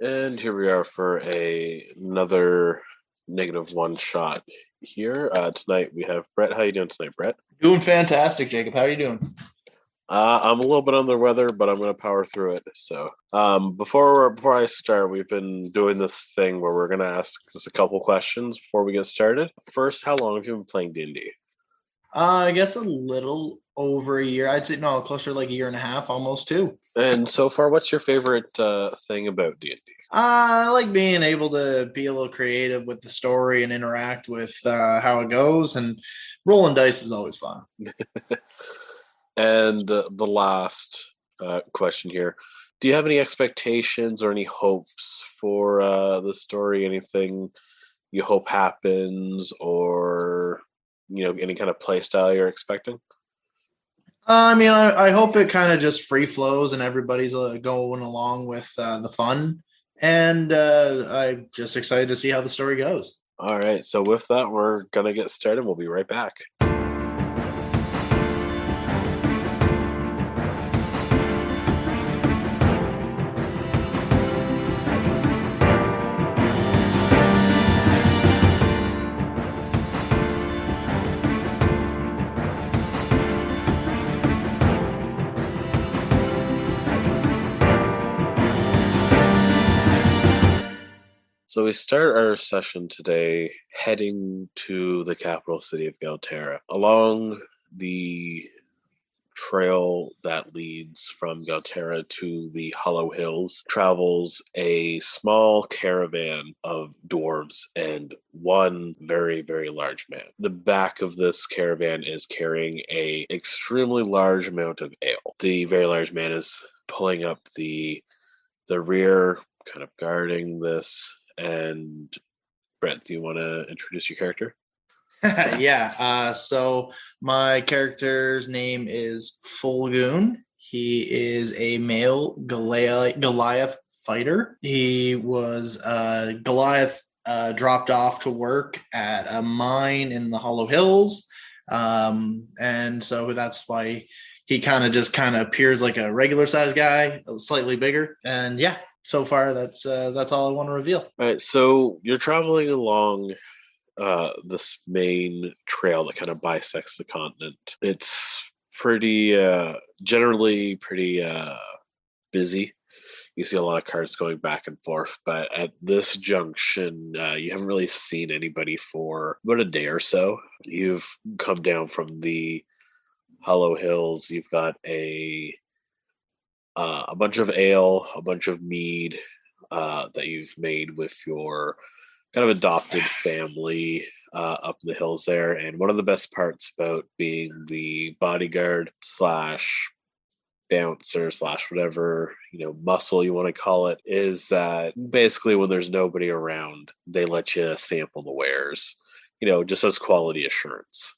And here we are for another negative one shot here. Tonight we have Brett. How you doing tonight, Brett? Doing fantastic, Jacob. How are you doing? I'm a little bit under the weather, but I'm going to power through it. So, before I start, we've been doing this thing where we're going to ask just a couple questions before we get started. First, how long have you been playing D&D? I guess a little over a year. I'd say no, closer to like a year and a half, almost two. And so far, what's your favorite thing about D&D? I like being able to be a little creative with the story and interact with how it goes. And rolling dice is always fun. And the last question here. Do you have any expectations or any hopes for the story? Anything you hope happens, or any kind of play style you're expecting? I hope it kind of just free flows and everybody's going along with the fun. And I'm just excited to see how the story goes. All right. So with that, we're gonna get started. We'll be right back. So we start our session today heading to the capital city of Galterra. Along the trail that leads from Galterra to the Hollow Hills travels a small caravan of dwarves and one very, very large man. The back of this caravan is carrying a extremely large amount of ale. The very large man is pulling up the rear, kind of guarding this. And Brett, do you want to introduce your character? Yeah. So my character's name is Fullgoon. He is a male Goliath fighter. He was Goliath dropped off to work at a mine in the Hollow Hills. And so that's why he kind of appears like a regular sized guy, slightly bigger. And yeah, so far that's all I want to reveal. All right, so you're traveling along this main trail that kind of bisects the continent. It's pretty generally pretty busy. You see a lot of cars going back and forth, but at this junction, you haven't really seen anybody for about a day or so. You've come down from the Hollow Hills. You've got a bunch of ale, a bunch of mead that you've made with your kind of adopted family up in the hills there. And one of the best parts about being the bodyguard slash bouncer slash whatever muscle you want to call it is that basically when there's nobody around, they let you sample the wares, just as quality assurance.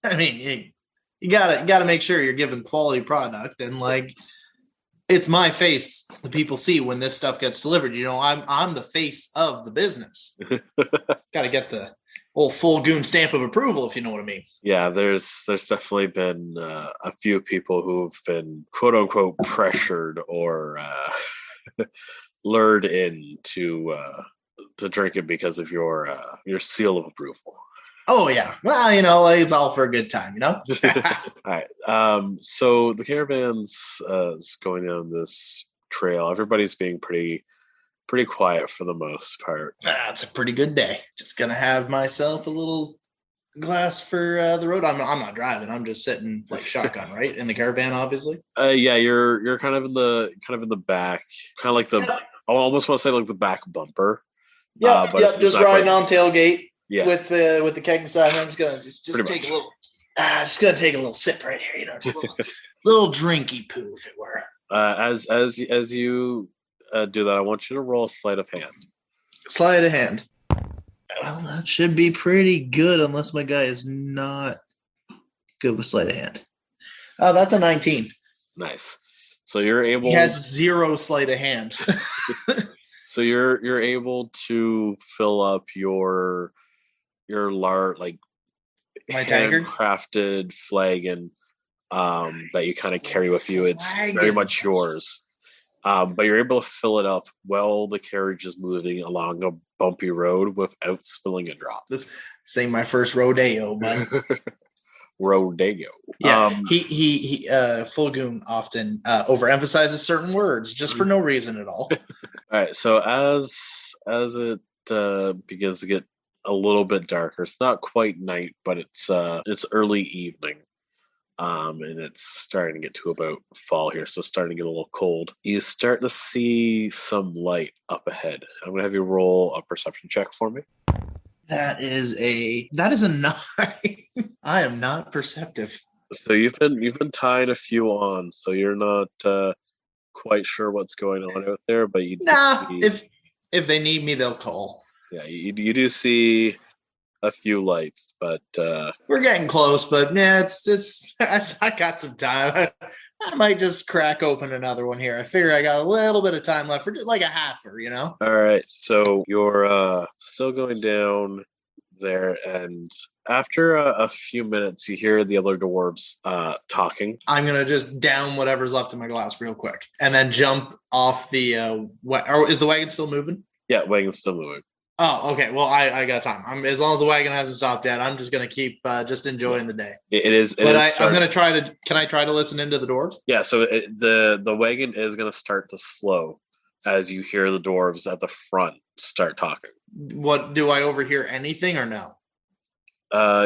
I mean, you gotta make sure you're giving quality product, and like, it's my face the people see when this stuff gets delivered. I'm the face of the business. Got to get the old Fullgoon stamp of approval, if you know what I mean. Yeah, there's definitely been a few people who've been quote unquote pressured or lured in to drink it because of your seal of approval. Oh yeah, well, it's all for a good time, All right. So the caravan's is going down this trail. Everybody's being pretty quiet for the most part. It's a pretty good day. Just gonna have myself a little glass for the road. I'm not driving. I'm just sitting like shotgun, right, in the caravan, obviously. Yeah, you're kind of in the back, kind of like the I almost want to say like the back bumper. Yeah, just riding on tailgate. Yeah. With the keg beside me. I'm just gonna just take a little. Just gonna take a little sip right here. Just a little drinky poo, if it were. As you do that, I want you to roll a sleight of hand. Sleight of hand. Well, that should be pretty good, unless my guy is not good with sleight of hand. Oh, that's a 19. Nice. So you're able. He has 0 sleight of hand. So you're able to fill up your large, like, my handcrafted flagon that you kind of carry with you. It's very much yours. But you're able to fill it up while the carriage is moving along a bumpy road without spilling a drop. This ain't my first rodeo, bud. Rodeo. Yeah, he Fullgoon often overemphasizes certain words just for no reason at all. All right, so as it begins to get a little bit darker, it's not quite night, but it's early evening, and it's starting to get to about fall here, so it's starting to get a little cold. You start to see some light up ahead. I'm gonna have you roll a perception check for me. That is a 9. I am not perceptive. So you've been tying a few on, so you're not quite sure what's going on out there, but you if they need me, they'll call. Yeah, you do see a few lights, but we're getting close. But yeah, it's I got some time. I might just crack open another one here. I figure I got a little bit of time left for just like a halfer, you know. All right, so you're still going down there, and after a few minutes, you hear the other dwarves talking. I'm gonna just down whatever's left in my glass real quick, and then jump off the. Or is the wagon still moving? Yeah, wagon's still moving. Oh, okay. Well, I got time. As long as the wagon hasn't stopped yet, I'm just gonna keep just enjoying the day. It is. But I'm gonna try to. Can I try to listen into the dwarves? Yeah. So the wagon is gonna start to slow as you hear the dwarves at the front start talking. What do I overhear anything or no?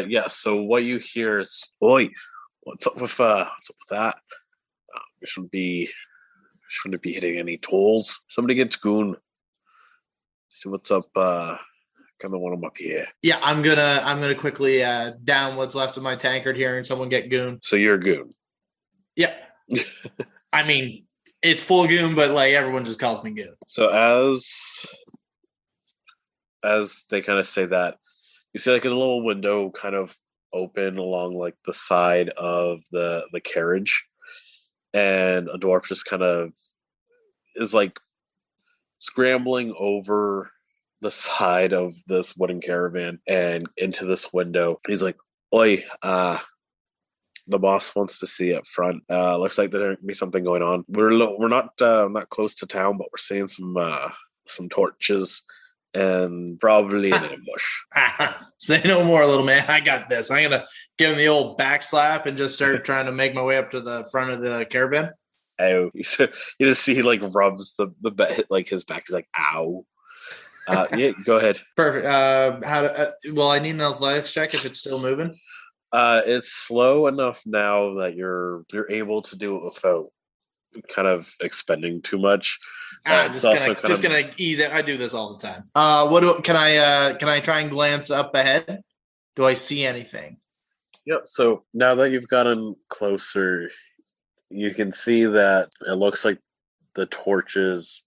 Yeah. So what you hear is, "Oi, what's up with that? We shouldn't be hitting any tolls. Somebody get Goon. See what's up. Kind of want them up here." Yeah, I'm gonna quickly down what's left of my tankard here and someone get Goon. So you're Goon. Yeah. I mean, it's Fullgoon, but like everyone just calls me Goon. So as they kind of say that, you see like a little window kind of open along like the side of the carriage, and a dwarf just kind of is like scrambling over the side of this wooden caravan and into this window. He's like, "Oi, the boss wants to see up front. Looks like there might be something going on. We're not close to town, but we're seeing some torches and probably an ambush." Say no more, little man. I got this. I'm gonna give him the old back slap and just start trying to make my way up to the front of the caravan. Ow! You just see he like rubs the like his back. He's like, "Ow!" Yeah, go ahead. Perfect. Well, I need an athletics check if it's still moving. It's slow enough now that you're able to do it without kind of expending too much. Just gonna ease it. I do this all the time. Can I try and glance up ahead? Do I see anything? Yep. So now that you've gotten closer, you can see that it looks like the torches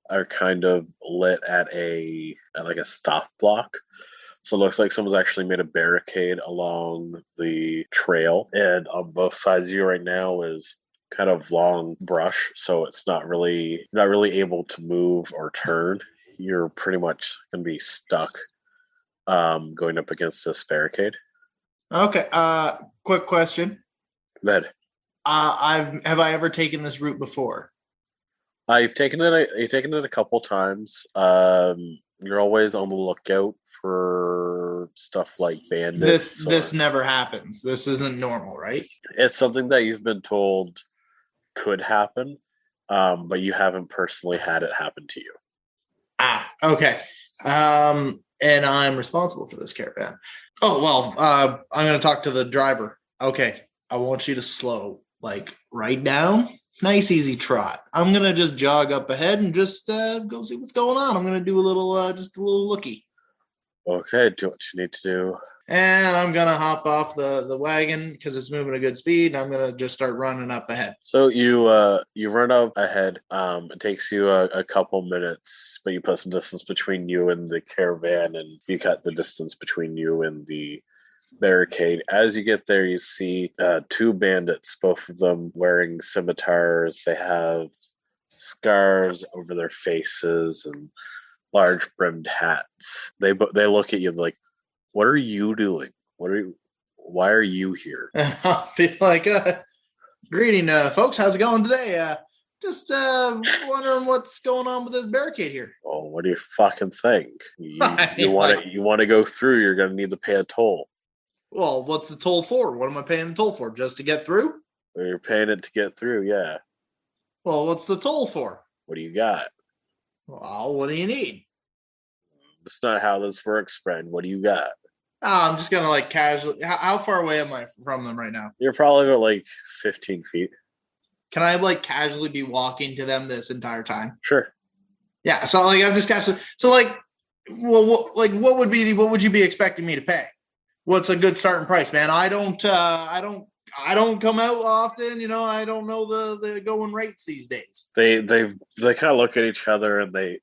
are kind of lit at like a stop block. So it looks like someone's actually made a barricade along the trail, and on both sides of you right now is kind of long brush, so it's not really able to move or turn. You're pretty much gonna be stuck going up against this barricade. Okay. Quick question. Go ahead. Have I ever taken this route before? You've taken it a couple times. You're always on the lookout for stuff like bandits. This never happens. This isn't normal, right? It's something that you've been told could happen, but you haven't personally had it happen to you. Okay. And I'm responsible for this caravan. Oh, well, I'm going to talk to the driver. Okay. I want you to slow, like right down. Nice, easy trot. I'm going to just jog up ahead and just go see what's going on. I'm going to do a little looky. Okay. Do what you need to do. And I'm going to hop off the wagon because it's moving at good speed. And I'm going to just start running up ahead. So you run up ahead. It takes you a couple minutes, but you put some distance between you and the caravan, and you cut the distance between you and the barricade. As you get there, you see two bandits, both of them wearing scimitars. They have scarves over their faces and large brimmed hats. They look at you like, "What are you doing? Why are you here?" I'll be like, "Greeting, folks. How's it going today? Just wondering what's going on with this barricade here. Oh, what do you fucking think? You mean, want to go through? You're gonna need to pay a toll. Well, what's the toll for? What am I paying the toll for? Just to get through? You're paying it to get through, yeah. Well, what's the toll for? What do you got? Well, what do you need? That's not how this works, friend. What do you got? I'm just gonna like casually. How far away am I from them right now? You're probably about like 15 feet. Can I like casually be walking to them this entire time? Sure. Yeah. So like I'm just casually. So like, well, what would you be expecting me to pay? What's a good starting price, man? I don't come out often. I don't know the going rates these days. They kind of look at each other and they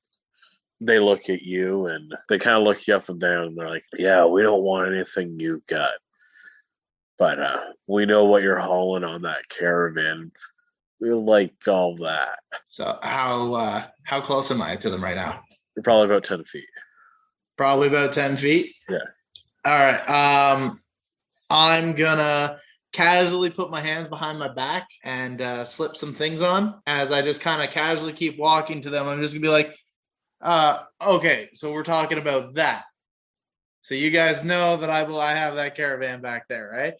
look at you and they kind of look you up and down and they're like, yeah, we don't want anything you've got, but we know what you're hauling on that caravan. We like all that. So how close am I to them right now? You're probably about 10 feet. Probably about 10 feet. Yeah. All right. I'm gonna casually put my hands behind my back and slip some things on as I just kind of casually keep walking to them. I'm just gonna be like, okay, so we're talking about that. So you guys know that I have that caravan back there, right?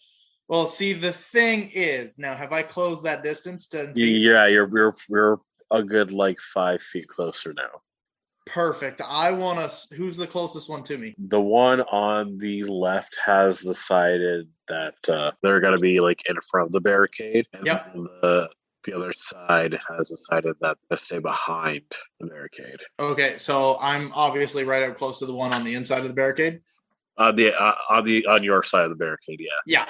Well, see, the thing is, now have I closed that distance to? Yeah, we're a good like 5 feet closer now. Perfect. Who's the closest one to me? The one on the left has decided that they're going to be like in front of the barricade. And yep. The other side has decided that they stay behind the barricade. Okay, so I'm obviously right up close to the one on the inside of the barricade. On your side of the barricade, yeah. Yeah.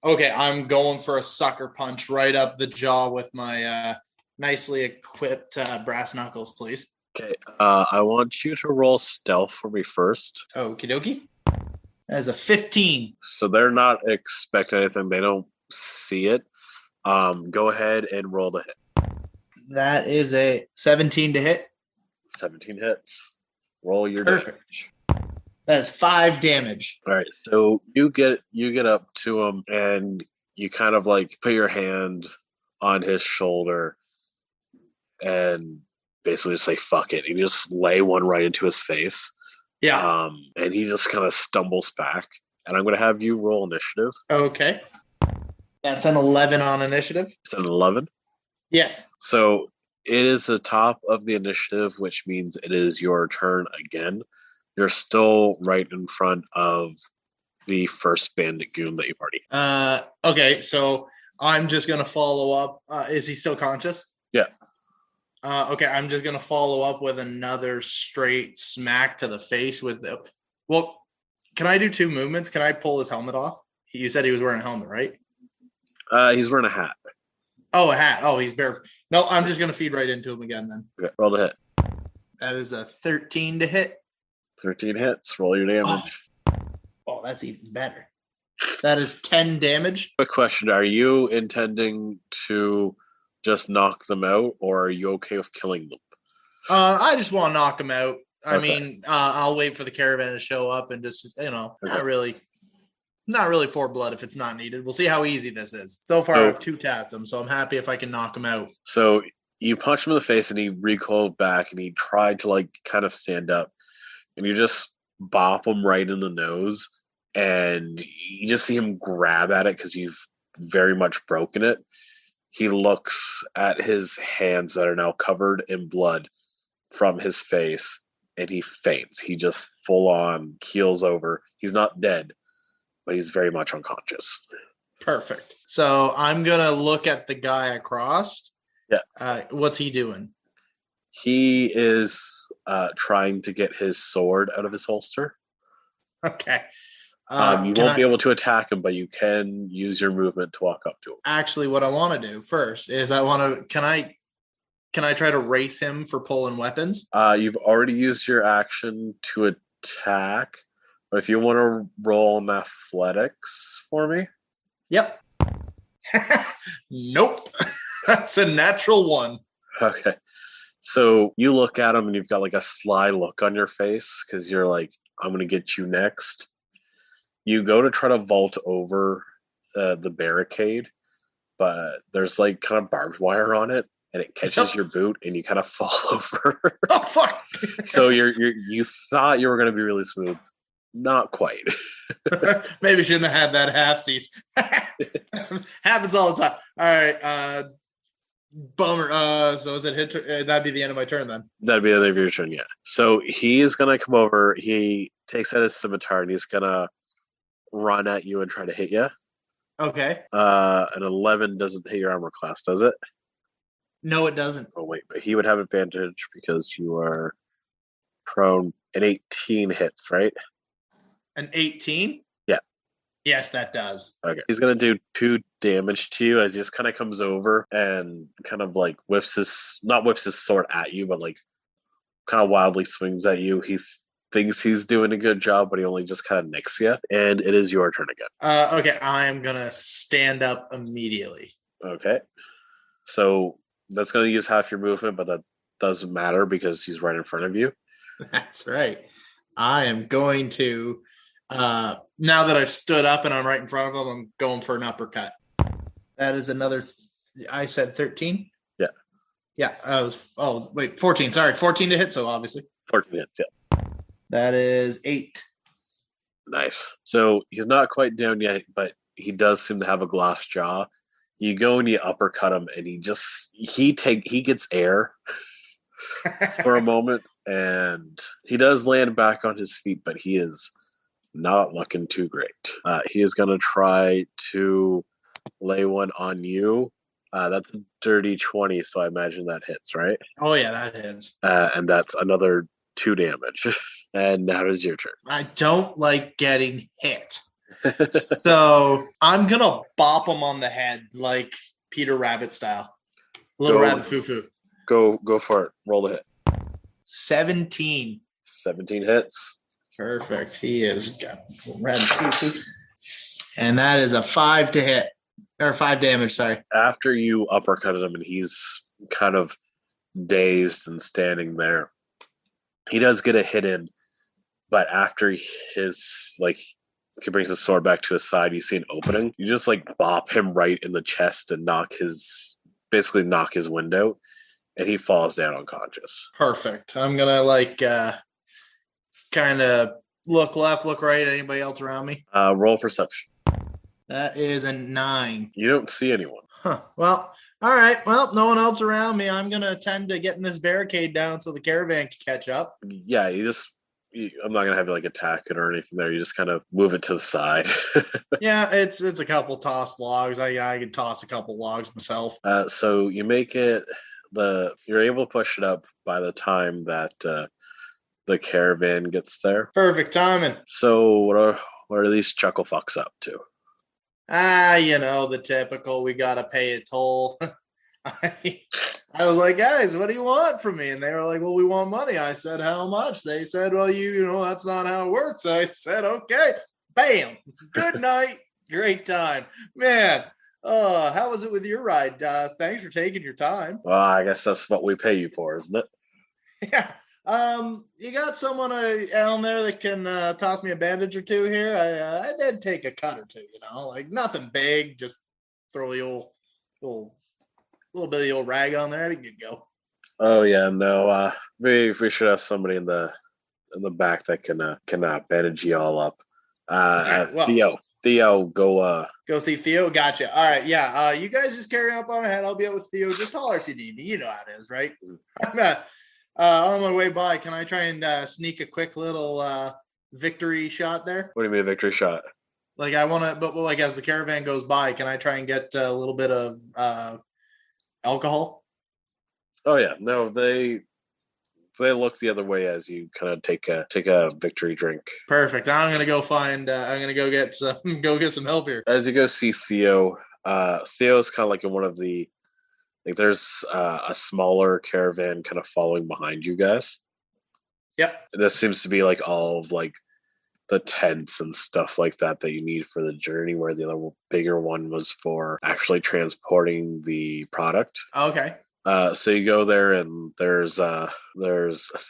Okay, I'm going for a sucker punch right up the jaw with my nicely equipped brass knuckles, please. Okay, I want you to roll stealth for me first. Okie dokie. That is a 15. So they're not expecting anything. They don't see it. Go ahead and roll the hit. That is a 17 to hit. 17 hits. Roll your Perfect. Damage. That's 5 damage. All right, so you get up to him and you kind of like put your hand on his shoulder and basically just say fuck it. And you just lay one right into his face. Yeah. And he just kind of stumbles back. And I'm going to have you roll initiative. Okay. That's an 11 on initiative. It's an 11? Yes. So it is the top of the initiative, which means it is your turn again. You're still right in front of the first bandit goon that you've already. Okay, so I'm just going to follow up. Is he still conscious? Yeah. Okay, I'm just going to follow up with another straight smack to the face with the... Well, can I do 2 movements? Can I pull his helmet off? You said he was wearing a helmet, right? He's wearing a hat. Oh, a hat. Oh, he's bare. No, I'm just going to feed right into him again then. Okay, roll the hit. That is a 13 to hit. 13 hits. Roll your damage. Oh, that's even better. That is 10 damage. Quick question. Are you intending to just knock them out, or are you okay with killing them? I just want to knock them out. I mean, I'll wait for the caravan to show up and just, not really for blood if it's not needed. We'll see how easy this is. So far, I've 2-tapped them, so I'm happy if I can knock him out. So you punch him in the face, and he recoiled back, and he tried to like kind of stand up, and you just bop him right in the nose, and you just see him grab at it because you've very much broken it. He looks at his hands that are now covered in blood from his face, and he faints. He just full on keels over. He's not dead, but he's very much unconscious. Perfect. So I'm going to look at the guy across. Yeah. What's he doing? He is trying to get his sword out of his holster. Okay. You won't be able to attack him, but you can use your movement to walk up to him. Actually, what I want to do first is can I try to race him for pulling weapons? You've already used your action to attack, but if you want to roll an athletics for me. Yep. Nope. That's a natural 1. Okay. So you look at him and you've got like a sly look on your face because you're like, I'm going to get you next. You go to try to vault over the barricade, but there's like kind of barbed wire on it. and it catches your boot, and you kind of fall over. Oh fuck! So you thought you were going to be really smooth, not quite. Maybe shouldn't have had that half-cease. Happens all the time. All right, bummer. So is it hit? That'd be the end of my turn then. That'd be the end of your turn, yeah. So he is going to come over. He takes out his scimitar, and he's going to run at you and try to hit you. Okay. An 11 doesn't hit your armor class, does it? No, it doesn't. Oh, wait, but he would have advantage because you are prone. An 18 hits, right? An 18? Yeah. Yes, that does. Okay. He's going to do 2 damage to you as he just kind of comes over and kind of like whips his sword at you, but like kind of wildly swings at you. He thinks he's doing a good job, but he only just kind of nicks you. And it is your turn again. Okay, I am going to stand up immediately. Okay. So that's going to use half your movement, but that doesn't matter because he's right in front of you. That's right. I am going to, now that I've stood up and I'm right in front of him, I'm going for an uppercut. That is another, I said 13? Yeah. Yeah, 14. Sorry, 14 to hit, so obviously. 14 hits, yeah. That is 8. Nice. So he's not quite down yet, but he does seem to have a glass jaw. You go and you uppercut him, and he gets air for a moment, and he does land back on his feet, but he is not looking too great. He is going to try to lay one on you. That's a dirty 20, so I imagine that hits, right? Oh, yeah, that hits. And that's another 2 damage. And now it is your turn. I don't like getting hit. So I'm going to bop him on the head like Peter Rabbit style. Little Rabbit foo-foo. Go for it. Roll the hit. 17. 17 hits. Perfect. He is got Rabbit foo-foo. And that is a 5 to hit. Or 5 damage, sorry. After you uppercutted him and he's kind of dazed and standing there, he does get a hit in, but after he brings his sword back to his side, you see an opening. You just like bop him right in the chest and knock his wind out, and he falls down unconscious. Perfect. I'm gonna kind of look left, look right. Anybody else around me? Roll perception. That is a 9. You don't see anyone. Huh. Well, all right. Well, no one else around me. I'm gonna attempt to getting this barricade down so the caravan can catch up. Yeah, I'm not gonna have you like attack it or anything there. You just kind of move it to the side. Yeah, it's a couple tossed logs. I can toss a couple logs myself. So you make it. You're able to push it up by the time that the caravan gets there. Perfect timing. So what are these chuckle fucks up to? The typical. We gotta pay a toll. I was like, guys, what do you want from me? And they were like, well, we want money. I said, how much? They said, well, that's not how it works. I said, okay, bam, good night, great time, man. How was it with your ride? Thanks for taking your time. Well, I guess that's what we pay you for, isn't it? Yeah. You got someone down there that can toss me a bandage or two here? I did take a cut or two, like nothing big, just throw the old little bit of the old rag on there. That'd be good to go. Oh yeah, no. We should have somebody in the back that can bandage you all up. Theo, go see Theo. Gotcha. All right, yeah. You guys just carry up on ahead. I'll be out with Theo. Just holler if you need me. You know how it is, right? On my way by, can I try and sneak a quick little victory shot there? What do you mean a victory shot? Like I want to, but like as the caravan goes by, can I try and get a little bit of alcohol? Oh yeah, no, they look the other way as you kind of take a victory drink. Perfect. I'm gonna go find. I'm gonna go get some help here. As you go see Theo, Theo's kind of like in one of the there's a smaller caravan kind of following behind you guys. Yep. This seems to be like all of like the tents and stuff like that you need for the journey, where the other bigger one was for actually transporting the product. Okay. So you go there and there's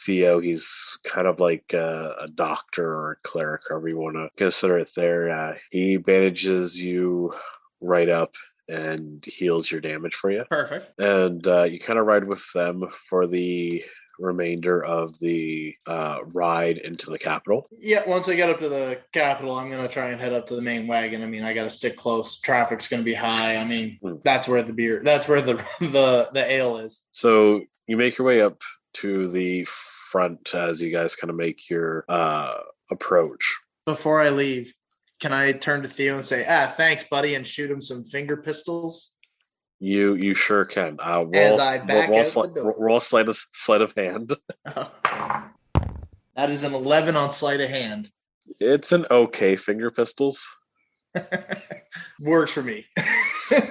Theo. He's kind of like a doctor or a cleric, however you want to consider it there. He bandages you right up and heals your damage for you. Perfect. And you kind of ride with them for the remainder of the ride into the capital. Yeah, once I get up to the capital, I'm gonna try and head up to the main wagon. I mean, I gotta stick close. Traffic's gonna be high. I mean, that's where the ale is. So you make your way up to the front as you guys kind of make your approach. Before I leave, can I turn to Theo and say, thanks, buddy, and shoot him some finger pistols? You sure can. As I back out the door. Roll sleight of hand. That is an 11 on sleight of hand. It's an okay finger pistols. Works for me.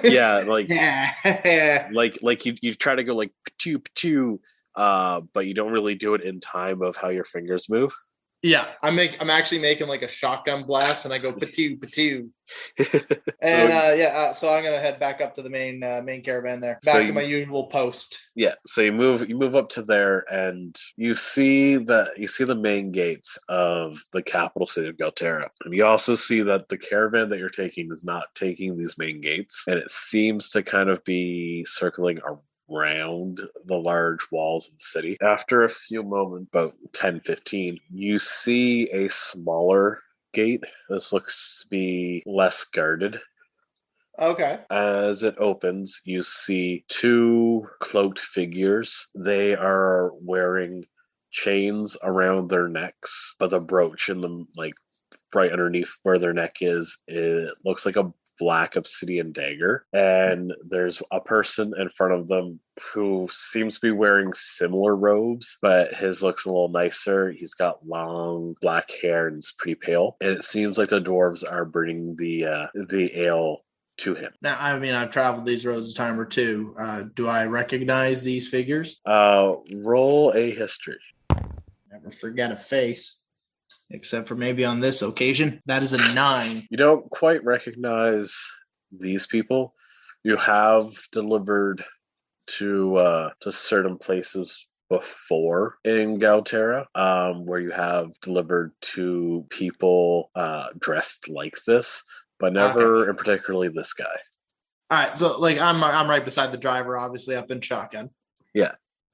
Yeah, like you try to go like pachu pachu, but you don't really do it in time of how your fingers move. Yeah, I'm actually making like a shotgun blast, and I go patoo patoo, and so I'm gonna head back up to the main caravan there, back to my usual post. Yeah, so you move up to there, and you see the main gates of the capital city of Galterra, and you also see that the caravan that you're taking is not taking these main gates, and it seems to kind of be circling around the large walls of the city. After a few moments, about 10-15, you see a smaller gate. This looks to be less guarded. Okay. As it opens, you see two cloaked figures. They are wearing chains around their necks, but the brooch in them, like right underneath where their neck is, it looks like a black obsidian dagger, and there's a person in front of them who seems to be wearing similar robes, but his looks a little nicer. He's got long black hair and is pretty pale, and it seems like the dwarves are bringing the ale to him. Now, I mean, I've traveled these roads a time or two. Do I recognize these figures? Roll a history. Never forget a face. Except for maybe on this occasion. That is a 9. You don't quite recognize these people. You have delivered to certain places before in Galterra, where you have delivered to people dressed like this, but never in particularly this guy. All right, so like I'm right beside the driver, obviously up in shotgun. Yeah.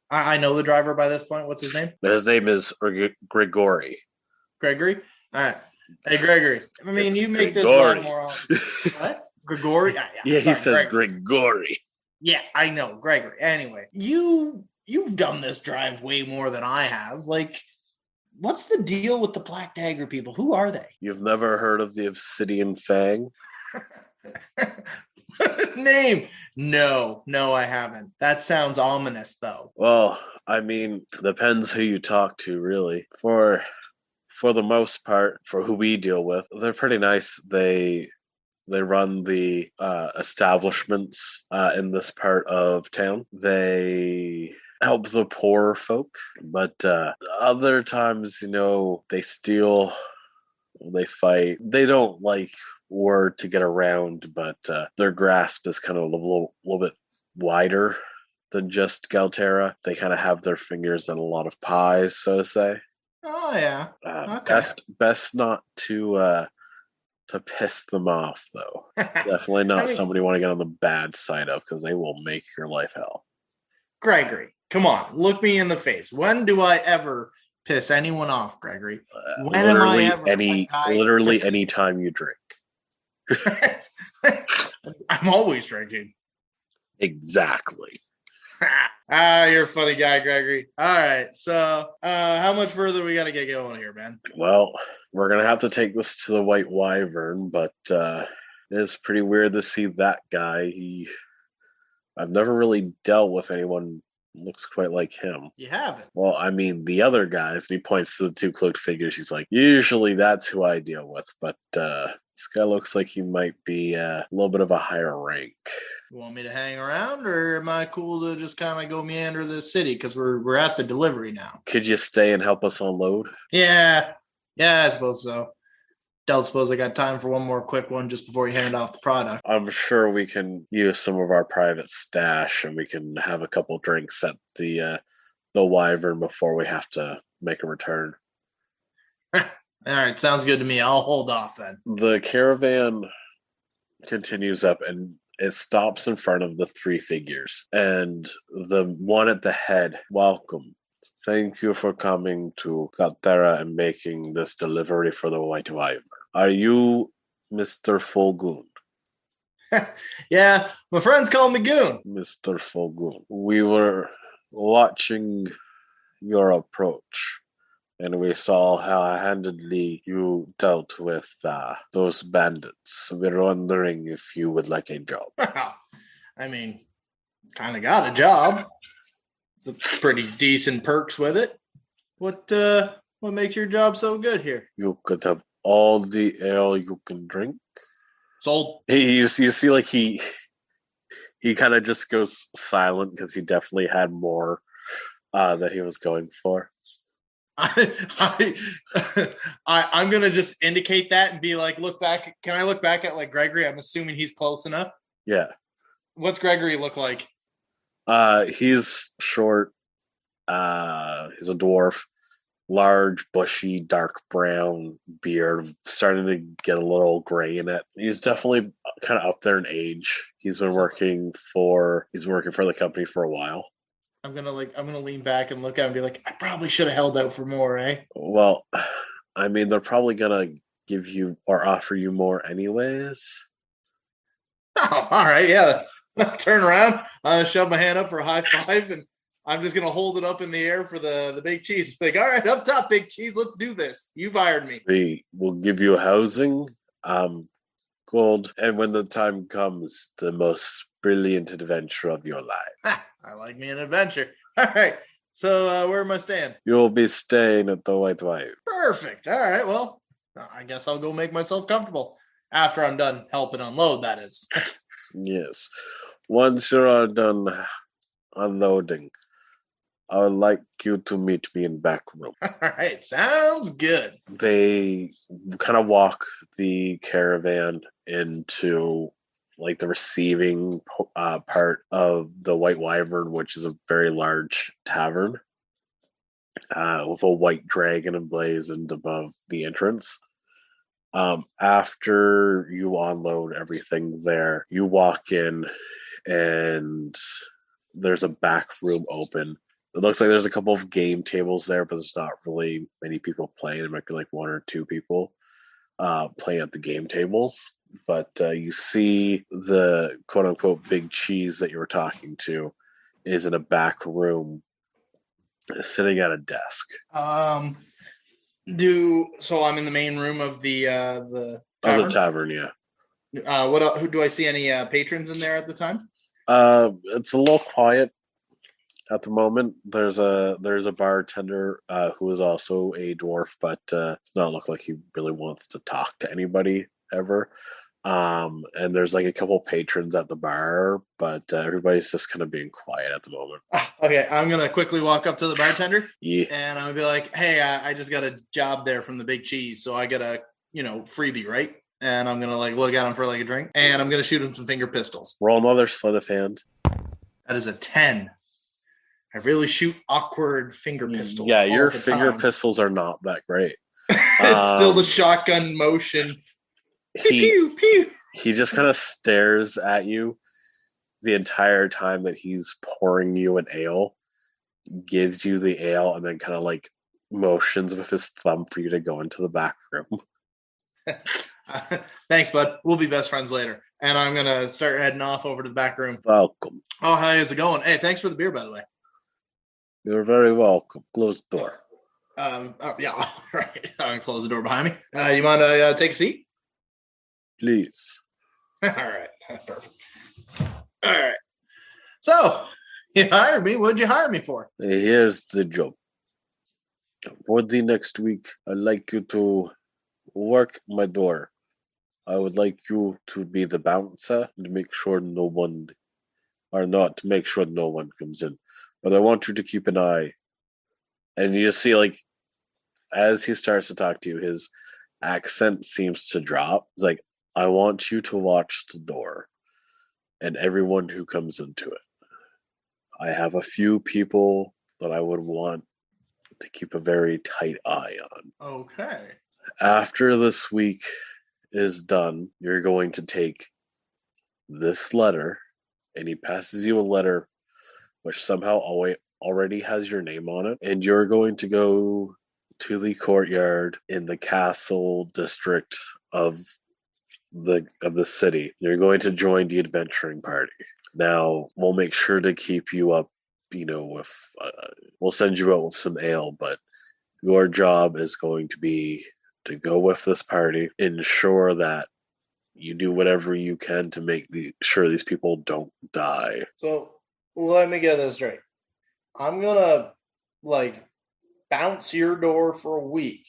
I know the driver by this point. What's his name? His name is Grigori. Gregory? All right. Hey, Gregory. I mean, you make this a lot more often. What? Gregory? Yeah, sorry, he says Gregory. Yeah, I know. Gregory. Anyway, you've done this drive way more than I have. Like, what's the deal with the Black Dagger people? Who are they? You've never heard of the Obsidian Fang? Name? No, I haven't. That sounds ominous, though. Well, I mean, depends who you talk to, really. For the most part, for who we deal with, they're pretty nice. They run the establishments in this part of town. They help the poor folk, but other times, they steal, they fight. They don't like word to get around, but their grasp is kind of a little bit wider than just Galterra. They kind of have their fingers in a lot of pies, so to say. Oh yeah. Okay. Best not to piss them off, though. Definitely not somebody you want to get on the bad side of, because they will make your life hell. Gregory, come on, look me in the face. When do I ever piss anyone off, Gregory? When am I ever? Literally any time you drink. I'm always drinking. Exactly. You're a funny guy, Gregory. All right, so how much further we got to get going here, man? Well, we're going to have to take this to the White Wyvern, but it's pretty weird to see that guy. I've never really dealt with anyone who looks quite like him. You haven't? Well, I mean, the other guys, and he points to the two cloaked figures. He's like, usually that's who I deal with, but this guy looks like he might be a little bit of a higher rank. You want me to hang around, or am I cool to just kind of go meander the city? Because we're at the delivery now. Could you stay and help us unload? Yeah, I suppose so. Don't suppose I got time for one more quick one just before you hand off the product. I'm sure we can use some of our private stash, and we can have a couple drinks at the Wyvern before we have to make a return. All right, sounds good to me. I'll hold off then. The caravan continues up, and It stops in front of the three figures, and the one at the head, welcome. Thank you for coming to Galterra and making this delivery for the White Wyvern. Are you Mr. Fullgoon? Yeah, my friends call me Goon. Mr. Fullgoon. We were watching your approach, and we saw how handedly you dealt with those bandits. We're wondering if you would like a job. I mean, kind of got a job. It's a pretty decent perks with it. What makes your job so good here? You could have all the ale you can drink. Sold. You see, like he kind of just goes silent because he definitely had more that he was going for. I'm gonna just indicate that and be like, look back. Can I look back at like Gregory? I'm assuming he's close enough. Yeah. What's Gregory look like? He's short. He's a dwarf. Large, bushy, dark brown beard, starting to get a little gray in it. He's definitely kind of up there in age. He's been working for the company for a while. I'm gonna lean back and look at him and be like, I probably should have held out for more, eh? Well, I mean, they're probably gonna give you or offer you more anyways. Oh, all right, yeah. Turn around, shove my hand up for a high five, and I'm just gonna hold it up in the air for the big cheese. Like, all right, up top, big cheese, let's do this. You've hired me. We will give you housing, gold, and when the time comes, the most brilliant adventure of your life. I like me an adventure. All right. So where am I staying? You'll be staying at the White Wyvern. Perfect. All right. Well, I guess I'll go make myself comfortable after I'm done helping unload, that is. Yes. Once you're done unloading, I would like you to meet me in back room. All right. Sounds good. They kind of walk the caravan into like the receiving part of the White Wyvern, which is a very large tavern with a white dragon emblazoned above the entrance. After you unload everything there, you walk in and there's a back room open. It looks like there's a couple of game tables there, but there's not really many people playing. There might be like one or two people playing at the game tables. But you see the quote unquote big cheese that you were talking to is in a back room sitting at a desk. So I'm in the main room of the tavern? Of the tavern, yeah. Who do I see any patrons in there at the time? It's a little quiet at the moment. There's a bartender who is also a dwarf, but does not look like he really wants to talk to anybody ever. And there's like a couple patrons at the bar, but everybody's just kind of being quiet at the moment. Okay, I'm gonna quickly walk up to the bartender, Yeah. and I'm gonna be like, "Hey, I just got a job there from the Big Cheese, so I got a freebie, right?" And I'm gonna like look at him for like a drink, and I'm gonna shoot him some finger pistols. Roll another sleight of hand. That is a 10. I really shoot awkward finger pistols. Yeah, your finger pistols are not that great. It's still the shotgun motion. Pew, pew, pew. He just kind of stares at you the entire time that he's pouring you an ale, gives you the ale, and then kind of like motions with his thumb for you to go into the back room. Thanks, bud. We'll be best friends later. And I'm going to start heading off over to the back room. Welcome. Oh, hi, how's it going? Hey, thanks for the beer, by the way. You're very welcome. Close the door. Yeah, all right. I'm going to close the door behind me. You mind take a seat? Please. All right. Perfect. All right. So, you hired me. What'd you hire me for? Here's the job. For the next week, I'd like you to work my door. I would like you to be the bouncer and make sure no one comes in. But I want you to keep an eye. And you just see, like, as he starts to talk to you, his accent seems to drop. It's like, I want you to watch the door and everyone who comes into it. I have a few people that I would want to keep a very tight eye on. Okay. After this week is done, you're going to take this letter, and he passes you a letter which somehow already has your name on it, and you're going to go to the courtyard in the castle district of the city. You're going to join the adventuring party. Now, we'll make sure to keep you up, with we'll send you out with some ale, but your job is going to be to go with this party, ensure that you do whatever you can to make sure these people don't die. So let me get this straight. I'm gonna bounce your door for a week,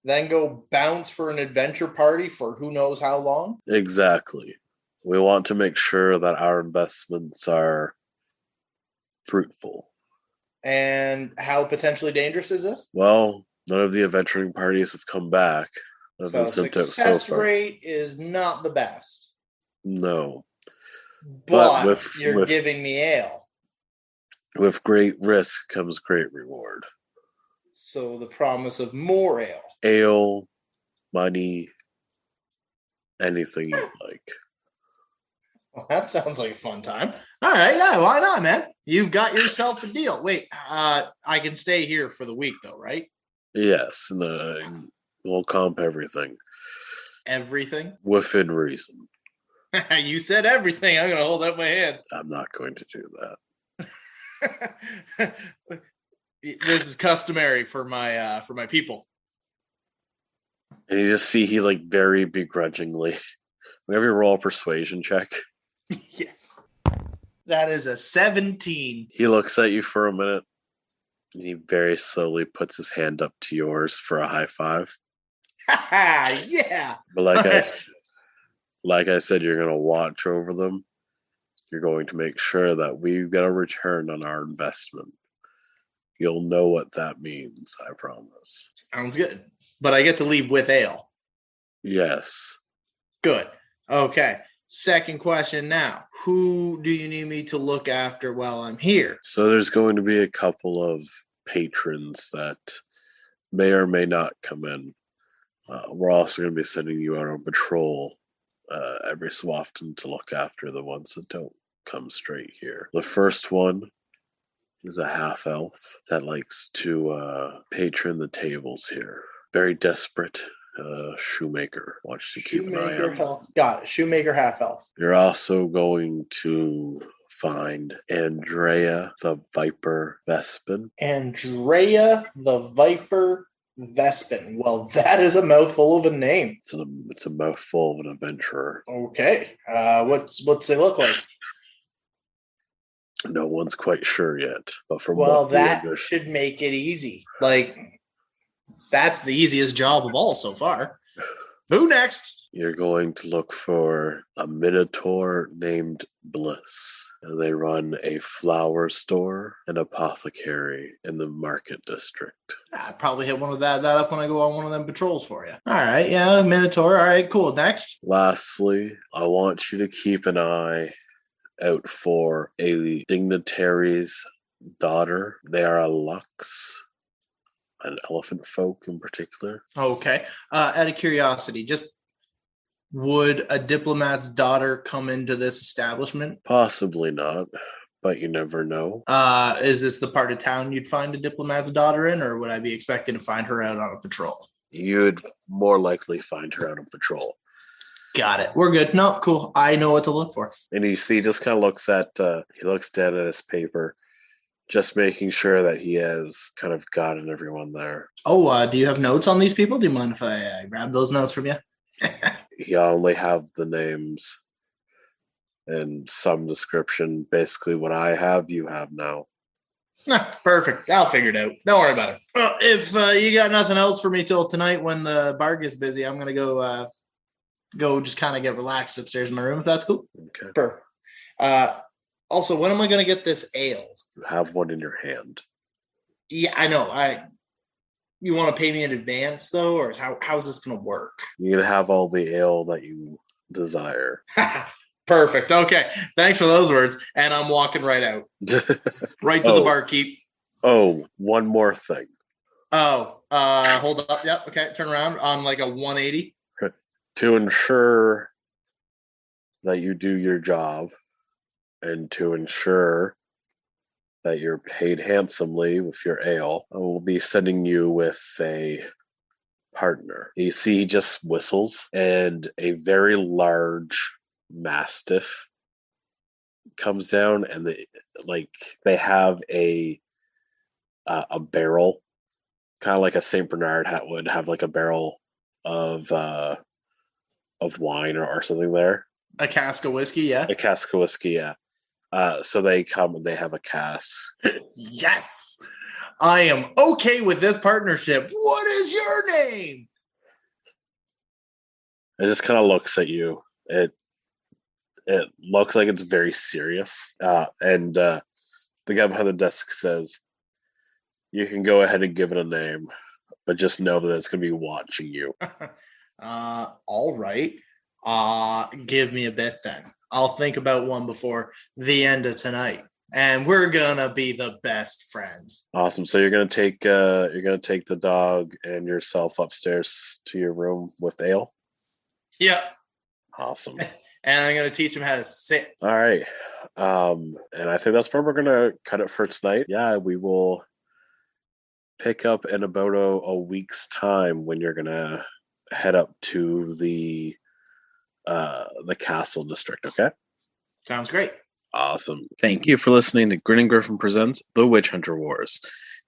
then go bounce for an adventure party for who knows how long? Exactly. We want to make sure that our investments are fruitful. And how potentially dangerous is this? Well, none of the adventuring parties have come back. So success rate is not the best. No. But you're giving me ale. With great risk comes great reward. So the promise of more ale. Ale, money, anything you'd like. Well, that sounds like a fun time. All right, yeah, why not, man? You've got yourself a deal. Wait, I can stay here for the week, though, right? Yes, we'll comp everything. Everything? Within reason. You said everything. I'm going to hold up my hand. I'm not going to do that. This is customary for my people. And you just see he very begrudgingly. Whenever you roll a persuasion check. Yes. That is a 17. He looks at you for a minute, and he very slowly puts his hand up to yours for a high five. Yeah. But like I said, you're going to watch over them. You're going to make sure that we get a return on our investment. You'll know what that means, I promise. Sounds good. But I get to leave with ale. Yes. Good. Okay. Second question now. Who do you need me to look after while I'm here? So there's going to be a couple of patrons that may or may not come in. We're also going to be sending you out on patrol every so often to look after the ones that don't come straight here. The first one is a half-elf that likes to patron the tables here. Very desperate. Shoemaker. Watch to keep an eye on. Got it. Shoemaker half-elf. You're also going to find Andrea the Viper Vespin. Andrea the Viper Vespin. Well, that is a mouthful of a name. It's a mouthful of an adventurer. Okay. What's they look like? No one's quite sure yet. But that should make it easy. That's the easiest job of all so far. Who next? You're going to look for a minotaur named Bliss. And they run a flower store and apothecary in the market district. I probably hit one of that up when I go on one of them patrols for you. All right, yeah, minotaur. All right, cool. Next. Lastly, I want you to keep an eye out for a dignitary's daughter. They are a Lux. An elephant folk in particular. Okay. Out of curiosity, just would a diplomat's daughter come into this establishment? Possibly not, but you never know. Is this the part of town you'd find a diplomat's daughter in, or would I be expecting to find her out on a patrol? You'd more likely find her out on patrol. Got it. We're good. No, cool. I know what to look for. And you see, just kind of looks down at his paper, just making sure that he has kind of gotten everyone there. Oh, do you have notes on these people? Do you mind if I grab those notes from you? You only have the names and some description. Basically, what I have, you have now. Perfect. I'll figure it out. Don't worry about it. Well, if you got nothing else for me till tonight when the bar gets busy, I'm going to go just kind of get relaxed upstairs in my room, if that's cool. Okay. Perfect. Also, when am I going to get this ale? You have one in your hand. Yeah, I know. You want to pay me in advance, though, or how's this going to work? You're going to have all the ale that you desire. Perfect. Okay. Thanks for those words. And I'm walking right out. Right to the barkeep. Oh, one more thing. Oh, hold up. Yep. Okay. Turn around on like a 180. To ensure that you do your job and to ensure that you're paid handsomely with your ale, I will be sending you with a partner. You see, he just whistles, and a very large mastiff comes down, and they have a barrel, kind of like a Saint Bernard hat would have, like a barrel of wine or something there. A cask of whiskey, yeah. A cask of whiskey, yeah. So they come and they have a cask. Yes, I am okay with this partnership. What is your name? It just kind of looks at you. It looks like it's very serious. And the guy behind the desk says, "You can go ahead and give it a name, but just know that it's going to be watching you." All right. Give me a bit then. I'll think about one before the end of tonight, and we're gonna be the best friends. Awesome. So you're gonna take the dog and yourself upstairs to your room with ale. Yep. Awesome. And I'm gonna teach him how to sit. All right. And I think that's where we're gonna cut it for tonight. Yeah, we will pick up in about a week's time when you're gonna head up to the castle district. Okay. Sounds great. Awesome. Thank you for listening to Grin and Griffin Presents The Witch Hunter Wars.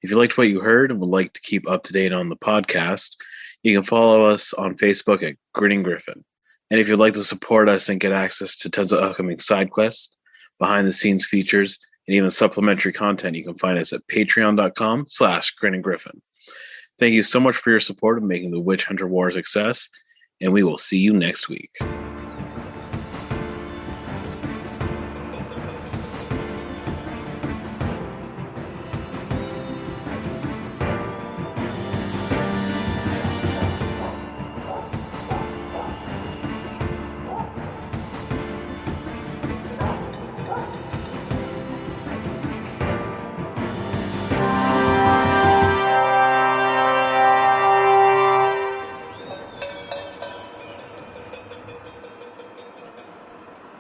If you liked what you heard and would like to keep up to date on the podcast, you can follow us on Facebook at Grin and Griffin. And if you'd like to support us and get access to tons of upcoming side quests, behind the scenes features, and even supplementary content, you can find us at patreon.com/Grin and Griffin. Thank you so much for your support of making the Witch Hunter War a success, and we will see you next week.